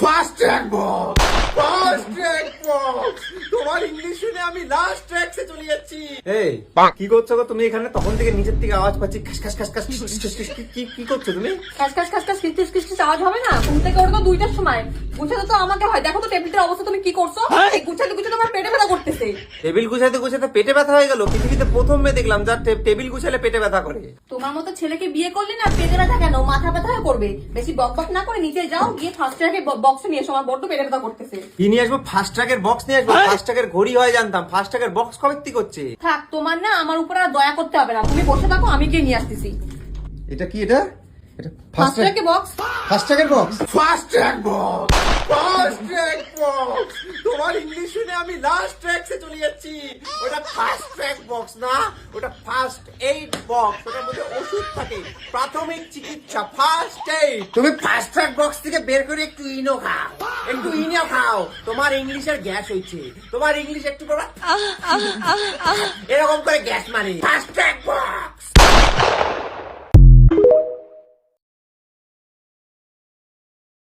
First track box, first track box. তোমার English শুনে আমি লাস্ট ট্র্যাকসে চলে যাচ্ছি। এই কি করছো গো তুমি এখানে? তখন থেকে নিচের থেকে আওয়াজ পাচ্ছি, খাস খাস খাস খাস খিস খিস খিস। কি করছো তুমি? খাস খাস খাস খাস খিস খিস খিস আওয়াজ হবে না? ঘুম থেকে ওঠো তো 2টার সময়। গুছাতে তো আমাকে হয়। দেখো তো টেবিলটার অবস্থা তুমি কি করছো? এই গুছাতে গুছাতে আমার পেটে ব্যথা করতেছে। টেবিল গুছাতে গুছাতে পেটে ব্যথা হয়ে গেল? পৃথিবীতে প্রথম মেয়ে দেখলাম যার টেবিল গুছালে পেটে ব্যথা করে। তোমার মতো ছেলেকে বিয়ে করলে না পেটে ব্যথা কেন, মাথা ব্যথা করবে। বেশি বকবক না করে নিচে যাও, গিয়ে ফার্স্ট ট্র্যাকে বক্স নিয়ে এসো, আমার বড্ড পেটে ব্যথা করতেছে। কি নিয়ে আসবো? ফার্স্ট ট্র্যাকের বক্স নিয়ে আসবো? ফার্স্ট ট্র্যাকের ঘড়ি হয় জানতাম, ফার্স্ট ট্র্যাকের বক্স কবে থেকে করছে? থাক, তোমার না আমার উপর আর দয়া করতে হবে না। তুমি বসে থাকো, আমি গিয়ে নিয়ে আসতেছি। এটা কি? এটা ফার্স্ট ট্র্যাকে বক্স। ফার্স্ট ট্র্যাকের box, first track box, first track box. তোমার ইংলিশ শুনে আমি লাস্ট ট্র্যাকসে চলে যাচ্ছি। ওটা ফার্স্ট ট্র্যাক বক্স না, ওটা ফার্স্ট এইড বক্স। ওটার মধ্যে ওষুধ থাকে, প্রাথমিক চিকিৎসা, ফার্স্ট এইড। তুমি ফার্স্ট ট্র্যাক বক্স থেকে বের করে একটু ইনো খাও, একটু ইনো খাও। তোমার ইংলিশের গ্যাস হয়েছে, তোমার ইংলিশ একটু এরকম করে গ্যাস মারে। First track box.